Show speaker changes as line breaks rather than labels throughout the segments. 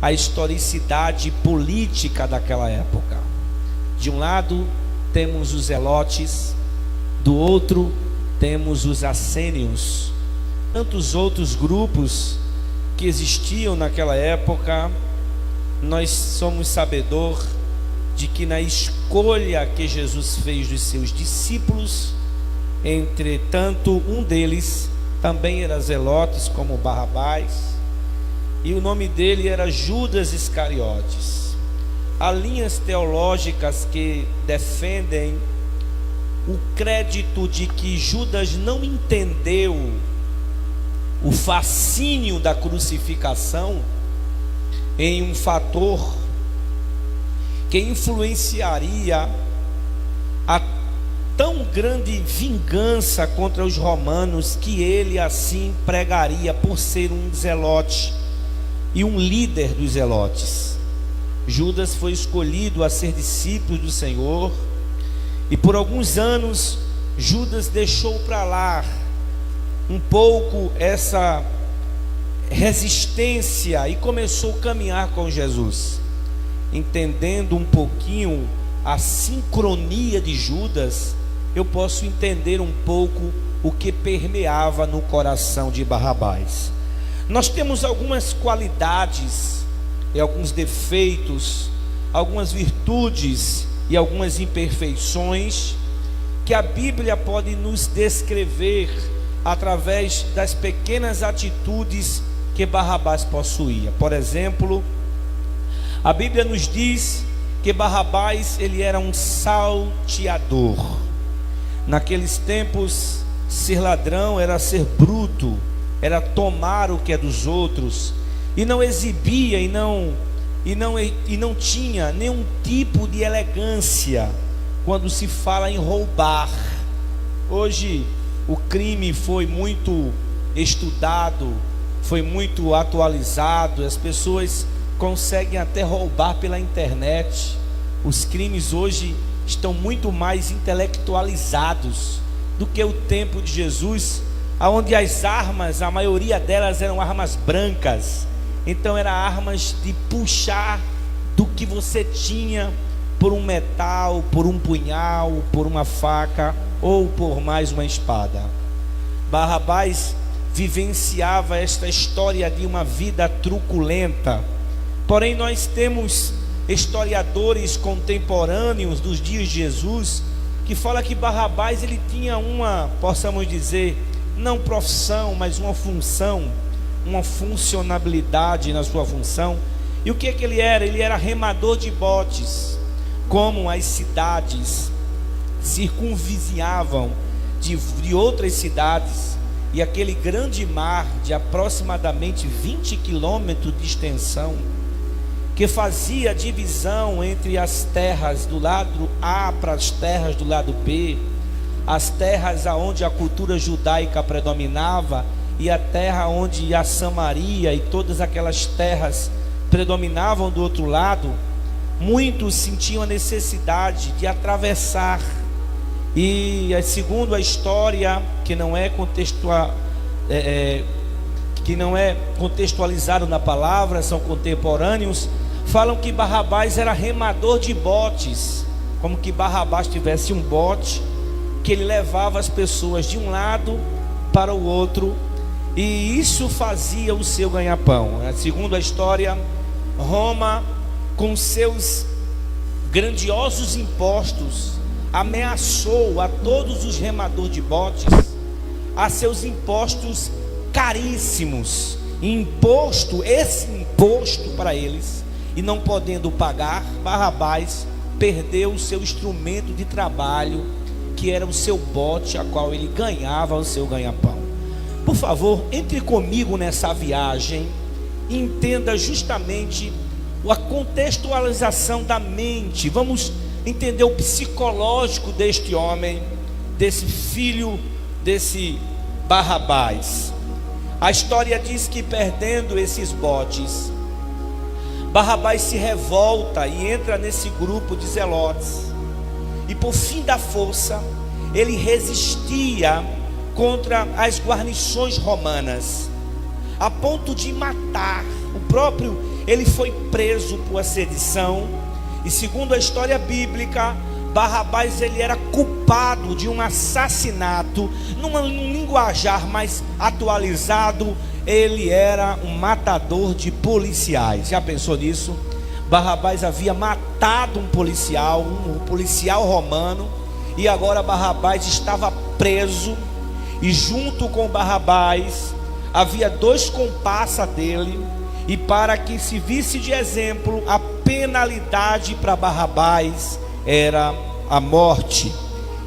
a historicidade política daquela época. De um lado temos os zelotes, do outro temos os essênios, tantos outros grupos que existiam naquela época. Nós somos sabedor de que na escolha que Jesus fez dos seus discípulos, entretanto um deles também era zelotes, como Barrabás, e o nome dele era Judas Iscariotes. Há linhas teológicas que defendem o crédito de que Judas não entendeu o fascínio da crucificação em um fator que influenciaria a tão grande vingança contra os romanos, que ele assim pregaria por ser um zelote e um líder dos zelotes. Judas foi escolhido a ser discípulo do Senhor, e por alguns anos Judas deixou para lá um pouco essa resistência e começou a caminhar com Jesus. Entendendo um pouquinho a sincronia de Judas, eu posso entender um pouco o que permeava no coração de Barrabás. Nós temos algumas qualidades e alguns defeitos, algumas virtudes e algumas imperfeições que a Bíblia pode nos descrever através das pequenas atitudes que Barrabás possuía. Por exemplo, a Bíblia nos diz que Barrabás, ele era um salteador. Naqueles tempos, ser ladrão era ser bruto, era tomar o que é dos outros, e não exibia e não tinha nenhum tipo de elegância quando se fala em roubar. Hoje o crime foi muito estudado, foi muito atualizado, as pessoas conseguem até roubar pela internet. Os crimes hoje estão muito mais intelectualizados do que o tempo de Jesus, onde as armas, a maioria delas eram armas brancas. Então eram armas de puxar do que você tinha, por um metal, por um punhal, por uma faca ou por mais uma espada. Barrabás vivenciava esta história de uma vida truculenta. Porém, nós temos historiadores contemporâneos dos dias de Jesus que falam que Barrabás, ele tinha uma, possamos dizer, não profissão, mas uma função, uma funcionabilidade na sua função. E o que ele era? Ele era remador de botes. Como as cidades circunvizinhavam de outras cidades, e aquele grande mar de aproximadamente 20 quilômetros de extensão, que fazia divisão entre as terras do lado A para as terras do lado B, as terras onde a cultura judaica predominava e a terra onde a Samaria e todas aquelas terras predominavam do outro lado. Muitos sentiam a necessidade de atravessar, e segundo a história, que não é contextualizado na palavra, são contemporâneos, falam que Barrabás era remador de botes, como que Barrabás tivesse um bote que ele levava as pessoas de um lado para o outro, e isso fazia o seu ganha-pão. Segundo a história, Roma, com seus grandiosos impostos, ameaçou a todos os remadores de botes a seus impostos caríssimos, esse imposto para eles, e não podendo pagar, Barrabás perdeu o seu instrumento de trabalho, que era o seu bote, a qual ele ganhava o seu ganha-pão. Por favor, entre comigo nessa viagem e entenda justamente a contextualização da mente. Vamos entender o psicológico deste homem, desse filho, desse Barrabás. A história diz que, perdendo esses botes, Barrabás se revolta e entra nesse grupo de zelotes, e por fim da força ele resistia contra as guarnições romanas, a ponto de matar o próprio. ele foi preso por sedição, e segundo a história bíblica, Barrabás ele era culpado de um assassinato. Num linguajar mais atualizado, ele era um matador de policiais. Já pensou nisso? Barrabás havia matado um policial romano, e agora Barrabás estava preso, e junto com Barrabás havia 2 comparsas dele, e para que se visse de exemplo, a penalidade para Barrabás era a morte,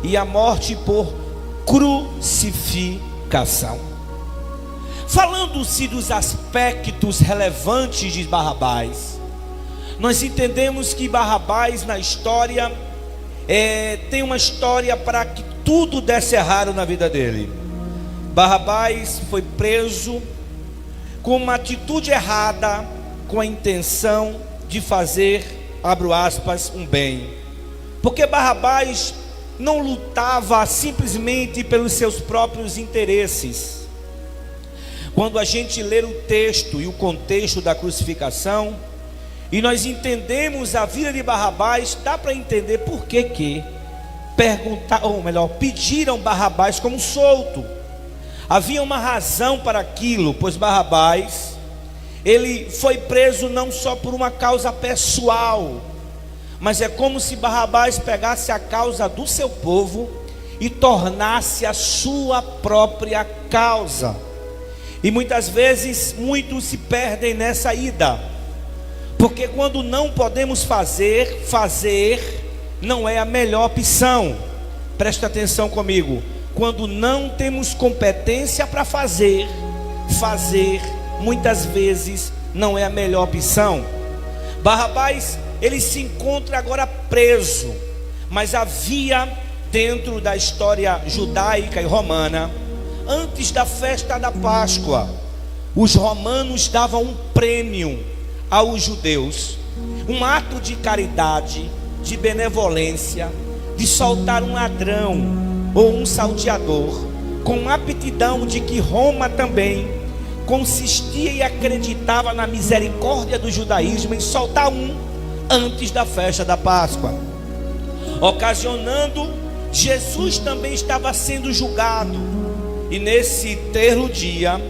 e a morte por crucificação. Falando-se dos aspectos relevantes de Barrabás, nós entendemos que Barrabás na história tem uma história para que tudo desse errado na vida dele. Barrabás foi preso com uma atitude errada, com a intenção de fazer, abro aspas, um bem. Porque Barrabás não lutava simplesmente pelos seus próprios interesses. Quando a gente lê o texto e o contexto da crucificação, e nós entendemos a vida de Barrabás, dá para entender por que pediram Barrabás como solto. Havia uma razão para aquilo, pois Barrabás, ele foi preso não só por uma causa pessoal, mas é como se Barrabás pegasse a causa do seu povo e tornasse a sua própria causa. E muitas vezes muitos se perdem nessa ida, porque quando não podemos fazer não é a melhor opção. Presta atenção comigo. Quando não temos competência para fazer muitas vezes não é a melhor opção. Barrabás, ele se encontra agora preso, mas havia dentro da história judaica e romana, antes da festa da Páscoa, os romanos davam um prêmio aos judeus, um ato de caridade, de benevolência, de soltar um ladrão ou um salteador, com aptidão de que Roma também consistia e acreditava na misericórdia do judaísmo, em soltar um antes da festa da Páscoa, ocasionando Jesus também estava sendo julgado. E nesse terceiro dia,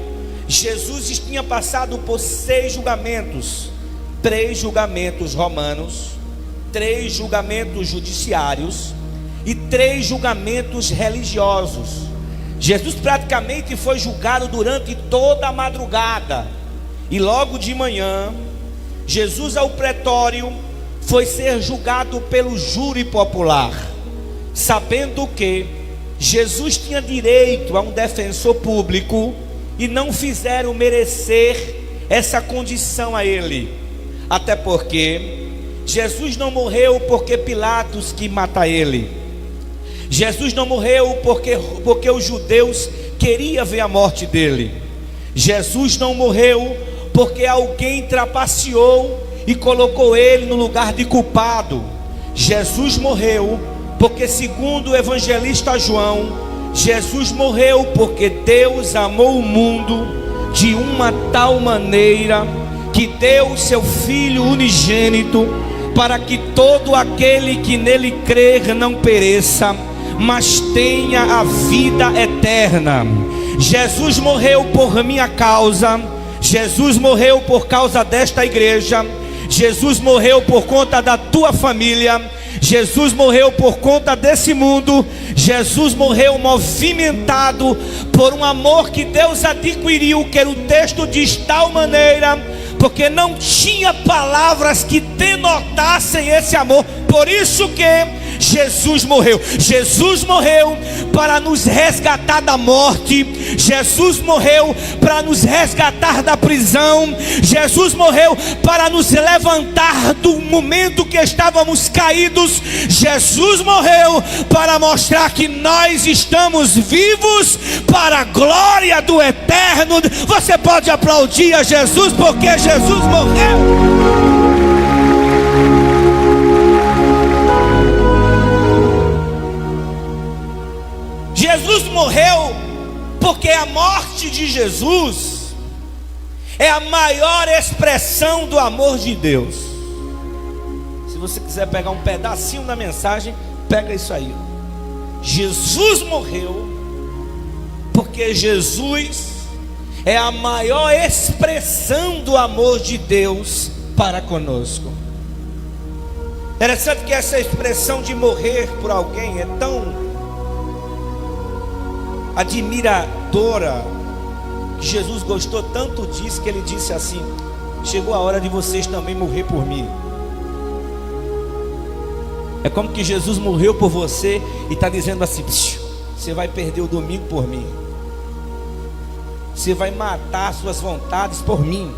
Jesus tinha passado por 6 julgamentos, 3 julgamentos romanos, 3 julgamentos judiciários e 3 julgamentos religiosos. Jesus praticamente foi julgado durante toda a madrugada, e logo de manhã, Jesus ao pretório foi ser julgado pelo júri popular, sabendo que Jesus tinha direito a um defensor público, e não fizeram merecer essa condição a ele, até porque Jesus não morreu porque Pilatos quis matar ele. Jesus não morreu porque os judeus queriam ver a morte dele. Jesus não morreu porque alguém trapaceou e colocou ele no lugar de culpado. Jesus morreu porque, segundo o evangelista João, Jesus morreu porque Deus amou o mundo de uma tal maneira que deu o seu Filho unigênito, para que todo aquele que nele crer não pereça, mas tenha a vida eterna. Jesus morreu por minha causa, Jesus morreu por causa desta igreja, Jesus morreu por conta da tua família, Jesus morreu por conta desse mundo, Jesus morreu movimentado por um amor que Deus adquiriu, que o texto diz tal maneira, porque não tinha palavras que denotassem esse amor. Por isso que Jesus morreu. Jesus morreu para nos resgatar da morte. Jesus morreu para nos resgatar da prisão. Jesus morreu para nos levantar do momento que estávamos caídos. Jesus morreu para mostrar que nós estamos vivos para a glória do eterno. Você pode aplaudir a Jesus, porque Jesus morreu. Jesus morreu porque a morte de Jesus é a maior expressão do amor de Deus. Se você quiser pegar um pedacinho da mensagem, pega isso aí. Jesus morreu porque Jesus é a maior expressão do amor de Deus para conosco. Interessante que essa expressão de morrer por alguém é tão admiradora, que Jesus gostou tanto disso que ele disse assim: chegou a hora de vocês também morrer por mim. É como que Jesus morreu por você e está dizendo assim: você vai perder o domingo por mim, você vai matar suas vontades por mim,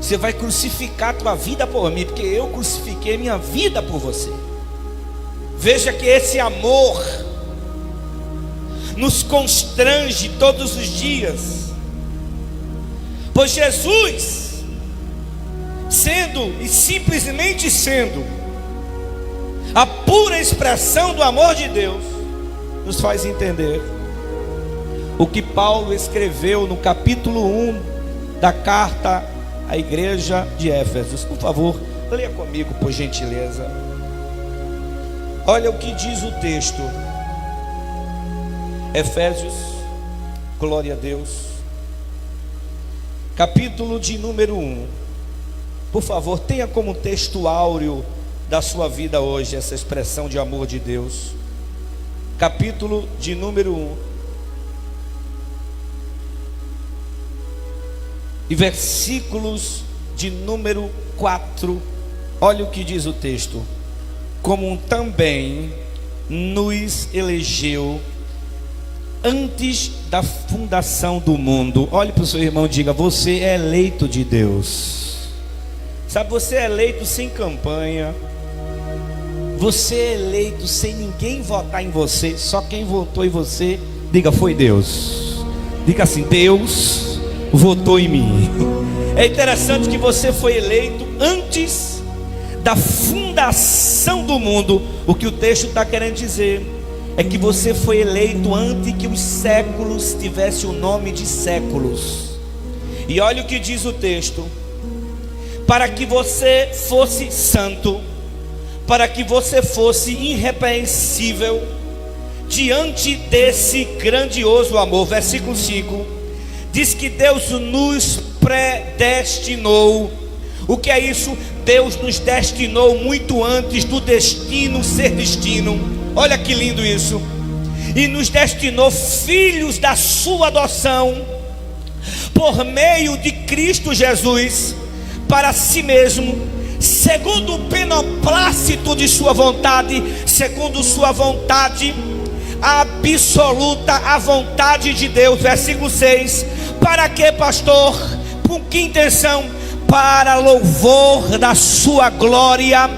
você vai crucificar a tua vida por mim, porque eu crucifiquei minha vida por você. Veja que esse amor nos constrange todos os dias, pois Jesus, sendo e simplesmente sendo a pura expressão do amor de Deus, nos faz entender o que Paulo escreveu no capítulo 1 da carta à igreja de Éfeso. Por favor, leia comigo, por gentileza. Olha o que diz o texto. Efésios, glória a Deus, capítulo de número 1. Por favor, tenha como texto áureo da sua vida hoje essa expressão de amor de Deus. Capítulo de número 1 e versículos de número 4. Olha o que diz o texto: como também nos elegeu antes da fundação do mundo. Olhe para o seu irmão e diga: você é eleito de Deus. Sabe, você é eleito sem campanha, você é eleito sem ninguém votar em você. Só quem votou em você, diga: foi Deus. Diga assim: Deus votou em mim. É interessante que você foi eleito antes da fundação do mundo. O que o texto está querendo dizer é que você foi eleito antes que os séculos tivessem o nome de séculos. E olha o que diz o texto: para que você fosse santo, para que você fosse irrepreensível diante desse grandioso amor. Versículo 5 diz que Deus nos predestinou. O que é isso? Deus nos destinou muito antes do destino ser destino. Olha que lindo isso. E nos destinou filhos da sua adoção por meio de Cristo Jesus para si mesmo, segundo o beneplácito de sua vontade, segundo sua vontade absoluta, a vontade de Deus. Versículo 6: para que, pastor? Com que intenção? Para louvor da sua glória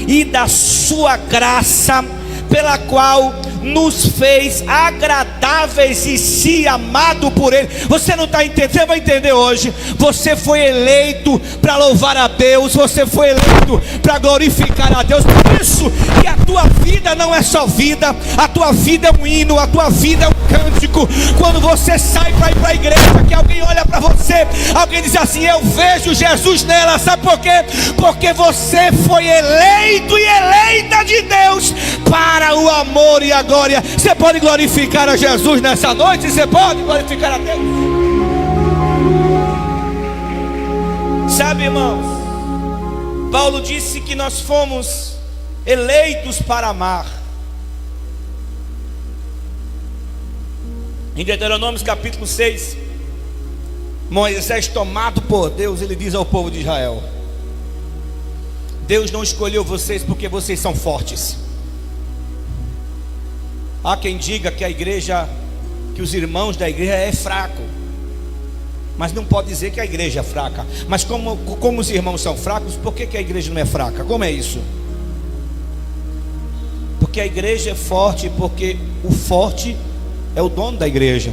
e da sua graça, pela qual nos fez agradáveis e se amado por Ele. Você não está entendendo? Você vai entender hoje. Você foi eleito para louvar a Deus, você foi eleito para glorificar a Deus. Por isso que a tua vida não é só vida, a tua vida é um hino, a tua vida é um cântico. Quando você sai para ir para a igreja, que alguém olha para você, alguém diz assim: eu vejo Jesus nela. Sabe por quê? Porque você foi eleito e eleita de Deus para o amor e a glória. Você pode glorificar a Jesus nessa noite? Você pode glorificar a Deus? Sabe, irmãos, Paulo disse que nós fomos eleitos para amar. Em Deuteronômio capítulo 6, Moisés, tomado por Deus, ele diz ao povo de Israel: Deus não escolheu vocês porque vocês são fortes. Há quem diga que a igreja, que os irmãos da igreja é fraco, mas não pode dizer que a igreja é fraca. Mas como os irmãos são fracos, por que a igreja não é fraca? Como é isso? Porque a igreja é forte, porque o forte é o dono da igreja.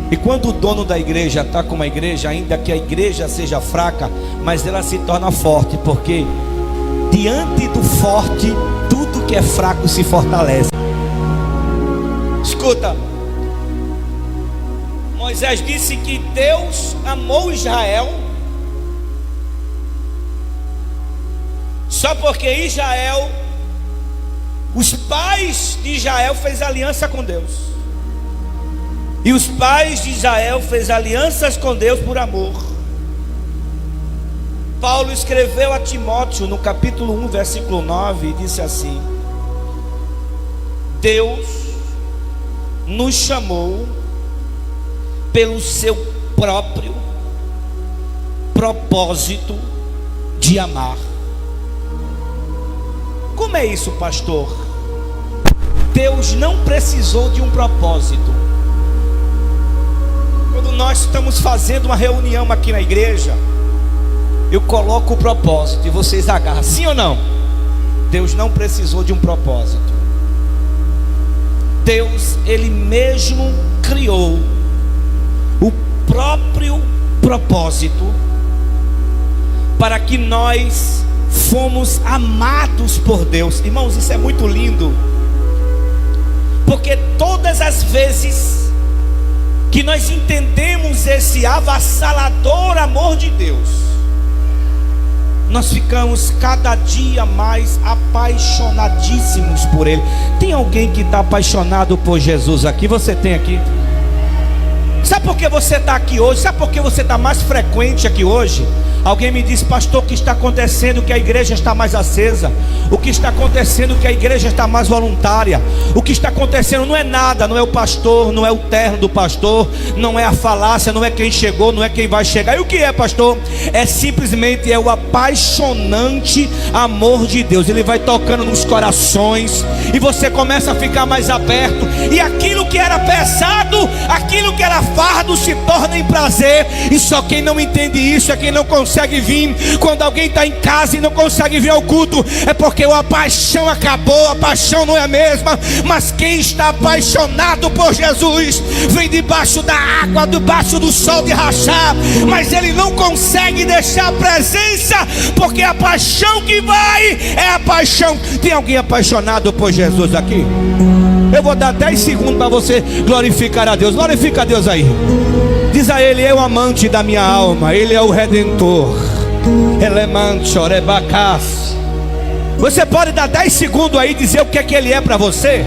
E quando o dono da igreja está com a igreja, ainda que a igreja seja fraca, mas ela se torna forte, porque diante do forte, tudo que é fraco se fortalece. Escuta, Moisés disse que Deus amou Israel só porque Israel, os pais de Israel fez aliança com Deus, e os pais de Israel fez alianças com Deus por amor. Paulo escreveu a Timóteo no capítulo 1, versículo 9, e disse assim: Deus nos chamou pelo seu próprio propósito de amar. Como é isso, pastor? Deus não precisou de um propósito. Quando nós estamos fazendo uma reunião aqui na igreja, eu coloco o propósito e vocês agarram, sim ou não? Deus não precisou de um propósito. Deus, Ele mesmo criou o próprio propósito para que nós fomos amados por Deus. Irmãos, isso é muito lindo, porque todas as vezes que nós entendemos esse avassalador amor de Deus, nós ficamos cada dia mais apaixonadíssimos por Ele. Tem alguém que está apaixonado por Jesus aqui? Você tem aqui? Sabe por que você está aqui hoje? Sabe por que você está mais frequente aqui hoje? Alguém me disse: pastor, o que está acontecendo? Que a igreja está mais acesa. O que está acontecendo? Que a igreja está mais voluntária. O que está acontecendo não é nada. Não é o pastor, não é o terno do pastor, não é a falácia, não é quem chegou, não é quem vai chegar. E o que é, pastor? É simplesmente o apaixonante amor de Deus. Ele vai tocando nos corações e você começa a ficar mais aberto, e aquilo que era pesado, aquilo que era fardo, se torna em prazer. E só quem não entende isso é quem não consegue vir. Quando alguém está em casa e não consegue vir ao culto, é porque a paixão acabou. A paixão não é a mesma. Mas quem está apaixonado por Jesus vem debaixo da água, debaixo do sol de rachar, mas ele não consegue deixar a presença, porque a paixão que vai é a paixão. Tem alguém apaixonado por Jesus aqui? Eu vou dar 10 segundos para você glorificar a Deus. Glorifica a Deus aí. Diz a Ele: é o amante da minha alma, Ele é o redentor. Você pode dar 10 segundos aí e dizer o que é que Ele é para você?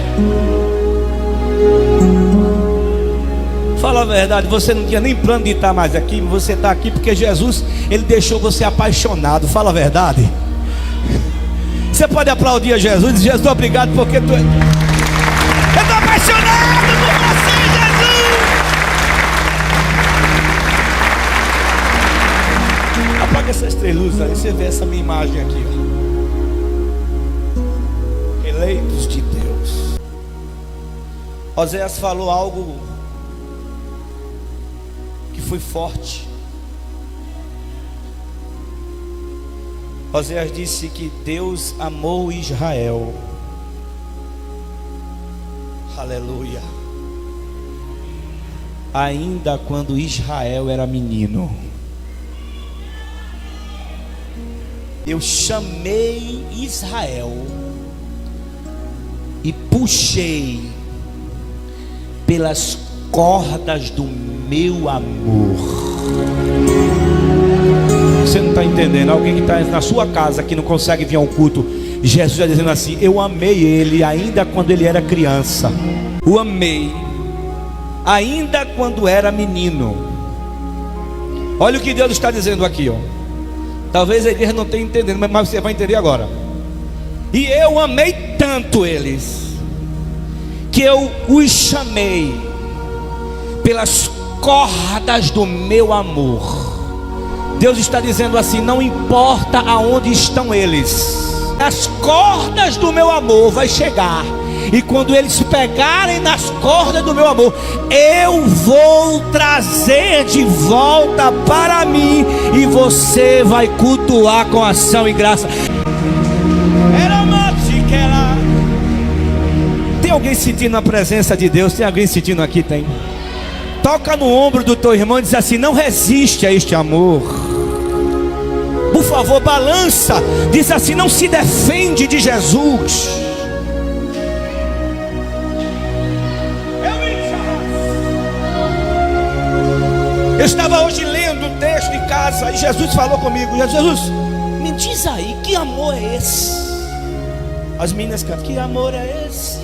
Fala a verdade, você não tinha nem plano de estar mais aqui, mas você está aqui porque Jesus, Ele deixou você apaixonado. Fala a verdade. Você pode aplaudir a Jesus e dizer: Jesus, obrigado porque tu... Eu estou apaixonado por você, Jesus. Apaga essas 3 luzes aí, você vê essa minha imagem aqui, ó. Eleitos de Deus. Oséias falou algo que foi forte. Oséias disse que Deus amou Israel. Aleluia. Ainda quando Israel era menino. Eu chamei Israel e puxei pelas cordas do meu amor. Você não está entendendo? Alguém que está na sua casa, que não consegue vir ao culto, Jesus está dizendo assim: eu amei ele ainda quando ele era criança. O amei ainda quando era menino. Olha o que Deus está dizendo aqui, ó. Talvez a igreja não tenha entendido, mas você vai entender agora. E eu amei tanto eles, que eu os chamei pelas cordas do meu amor. Deus está dizendo assim: não importa aonde estão eles, as cordas do meu amor vai chegar. E quando eles pegarem nas cordas do meu amor, eu vou trazer de volta para mim, e você vai cultuar com ação e graça. Tem alguém sentindo a presença de Deus? Tem alguém sentindo aqui? Tem. Toca no ombro do teu irmão e diz assim: não resiste a este amor. Por favor, balança. Diz assim: não se defende de Jesus. Eu estava hoje lendo o texto em casa e Jesus falou comigo. Jesus, me diz aí, que amor é esse? As meninas cantam, que amor é esse?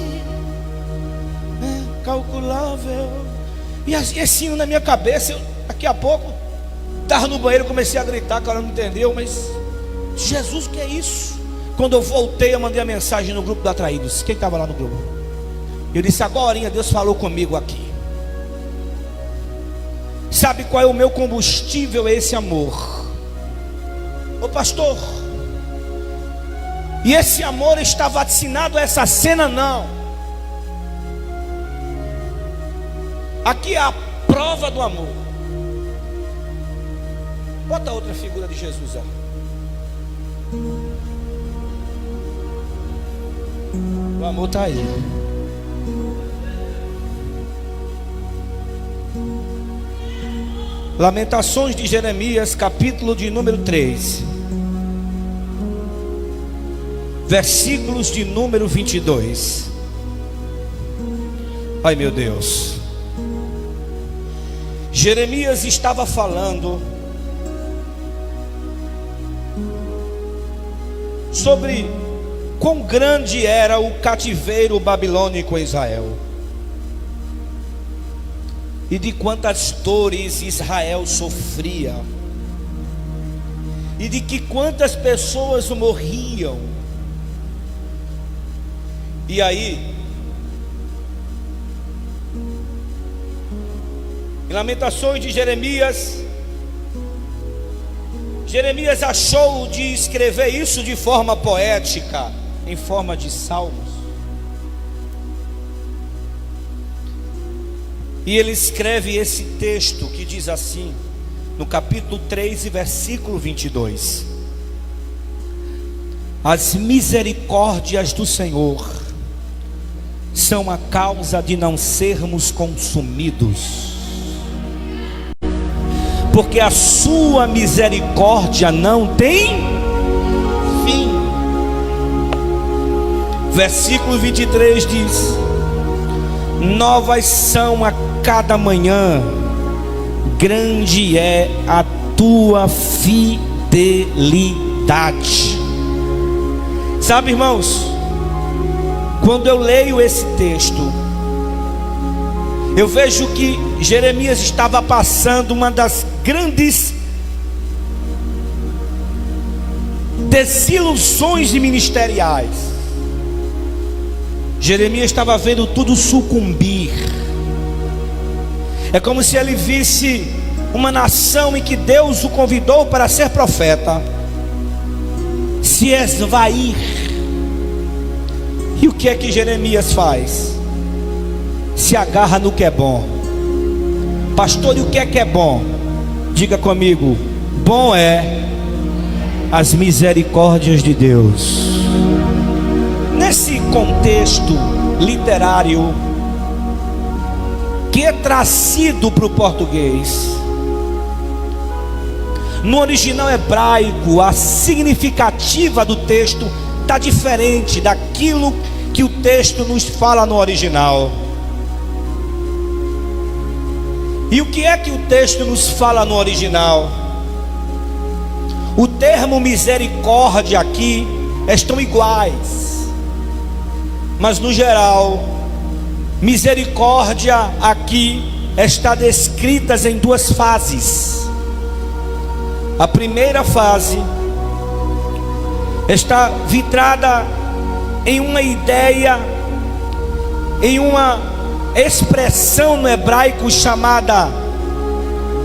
É calculável. E assim na minha cabeça, daqui a pouco estava no banheiro, comecei a gritar, que ela não entendeu, mas Jesus, o que é isso? Quando eu voltei, eu mandei a mensagem no grupo do Atraídos. Quem estava lá no grupo? Eu disse, agora Deus falou comigo aqui. Sabe qual é o meu combustível? É esse amor. Ô pastor, e esse amor está vacinado a essa cena? Não. Aqui é a prova do amor. Bota outra figura de Jesus, ó. O amor está aí. Lamentações de Jeremias, capítulo de número 3, versículos de número 22. Ai meu Deus. Jeremias estava falando sobre quão grande era o cativeiro babilônico em Israel, e de quantas dores Israel sofria, e de que quantas pessoas morriam. E aí, em Lamentações de Jeremias, Jeremias achou de escrever isso de forma poética, em forma de salmos. E ele escreve esse texto que diz assim, no capítulo 3 e versículo 22: as misericórdias do Senhor são a causa de não sermos consumidos, porque a sua misericórdia não tem fim. Versículo 23 diz: novas são a cada manhã, grande é a tua fidelidade. Sabe, irmãos, quando eu leio esse texto, eu vejo que Jeremias estava passando uma das grandes desilusões ministeriais. Jeremias estava vendo tudo sucumbir. É como se ele visse uma nação em que Deus o convidou para ser profeta se esvair. E o que é que Jeremias faz? Se agarra no que é bom. Pastor, e o que é bom? Diga comigo: bom é as misericórdias de Deus. Nesse contexto literário que é trazido para o português, no original hebraico, a significativa do texto está diferente daquilo que o texto nos fala no original. E o que é que o texto nos fala no original? O termo misericórdia aqui estão iguais, mas no geral, misericórdia aqui está descrita em duas fases. A primeira fase está vitrada em uma ideia, em uma expressão no hebraico chamada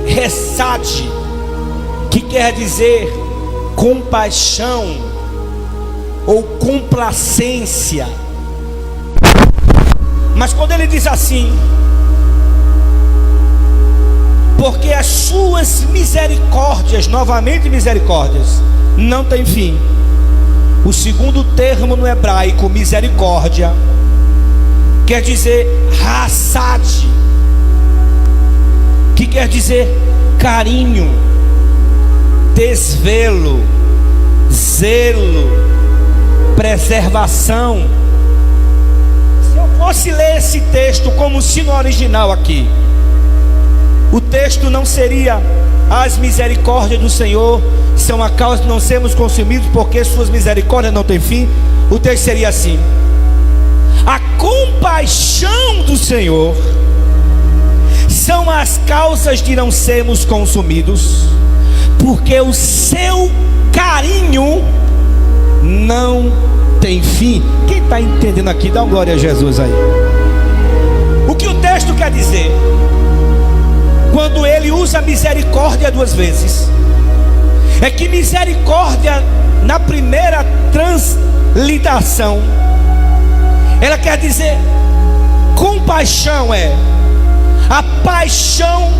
Hesed, que quer dizer compaixão ou complacência. Mas quando ele diz assim, porque as suas misericórdias, novamente misericórdias, não tem fim. O segundo termo no hebraico, misericórdia, quer dizer Hassad, que quer dizer carinho, desvelo, zelo, preservação. Se eu fosse ler esse texto como se no original aqui, o texto não seria: as misericórdias do Senhor são a causa de não sermos consumidos, porque suas misericórdias não têm fim. O texto seria assim: a compaixão do Senhor são as causas de não sermos consumidos, porque o seu carinho não tem fim. Quem está entendendo aqui, dá uma glória a Jesus aí. O que o texto quer dizer? Quando ele usa misericórdia duas vezes, é que misericórdia, na primeira transliteração, ela quer dizer compaixão, é a paixão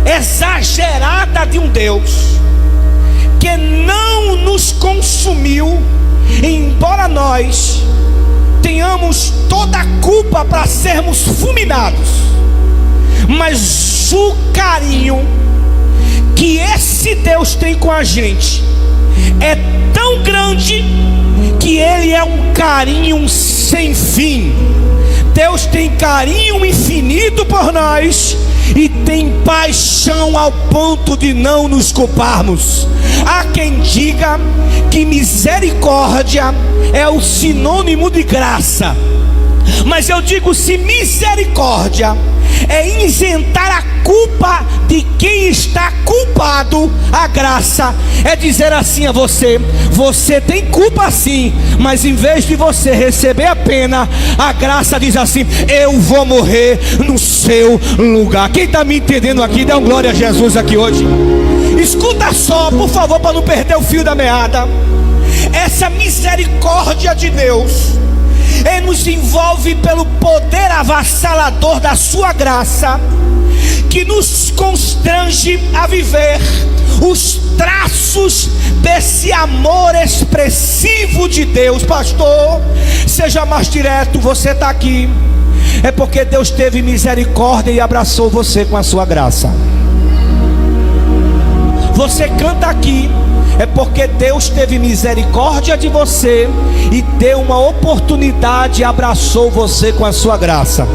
exagerada de um Deus que não nos consumiu, embora nós tenhamos toda a culpa para sermos fulminados. Mas o carinho que esse Deus tem com a gente é tão grande que ele é um carinho sem fim. Deus tem carinho infinito por nós e tem paixão ao ponto de não nos culparmos. Há quem diga que misericórdia é o sinônimo de graça, mas eu digo, se misericórdia é isentar a culpa de quem está culpado, a graça é dizer assim a você: você tem culpa sim, mas em vez de você receber a pena, a graça diz assim: eu vou morrer no seu lugar. Quem está me entendendo aqui, dá uma glória a Jesus aqui hoje. Escuta só, por favor, para não perder o fio da meada. Essa misericórdia de Deus, ele nos envolve pelo poder avassalador da sua graça, que nos constrange a viver os traços desse amor expressivo de Deus. Pastor, seja mais direto. Você está aqui, é porque Deus teve misericórdia e abraçou você com a sua graça. Você canta aqui, é porque Deus teve misericórdia de você e deu uma oportunidade e abraçou você com a sua graça.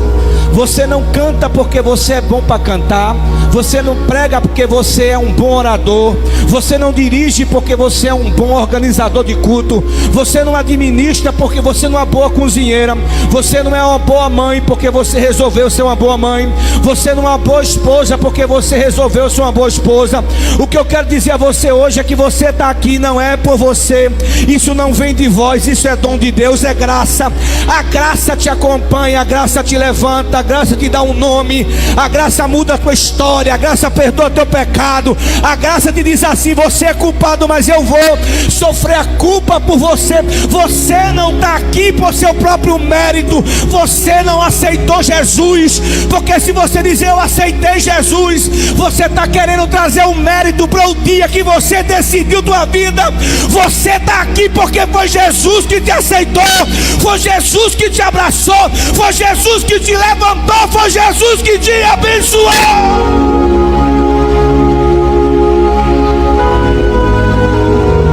Você não canta porque você é bom para cantar. Você não prega porque você é um bom orador. Você não dirige porque você é um bom organizador de culto. Você não administra porque você não é uma boa cozinheira. Você não é uma boa mãe porque você resolveu ser uma boa mãe. Você não é uma boa esposa porque você resolveu ser uma boa esposa. O que eu quero dizer a você hoje é que você está aqui não é por você. Isso não vem de vós, isso é dom de Deus, é graça. A graça te acompanha, a graça te levanta, a graça te dá um nome, a graça muda a tua história, a graça perdoa teu pecado, a graça te diz assim: você é culpado, mas eu vou sofrer a culpa por você. Você não está aqui por seu próprio mérito. Você não aceitou Jesus, porque se você dizer eu aceitei Jesus, você está querendo trazer um mérito para o dia que você decidiu tua vida. Você está aqui porque foi Jesus que te aceitou, foi Jesus que te abraçou, foi Jesus que te levantou, foi Jesus que te abençoou.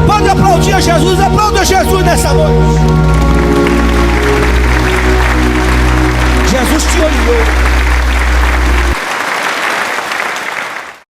Pode aplaudir a Jesus, aplauda Jesus nessa noite. Jesus te olhou.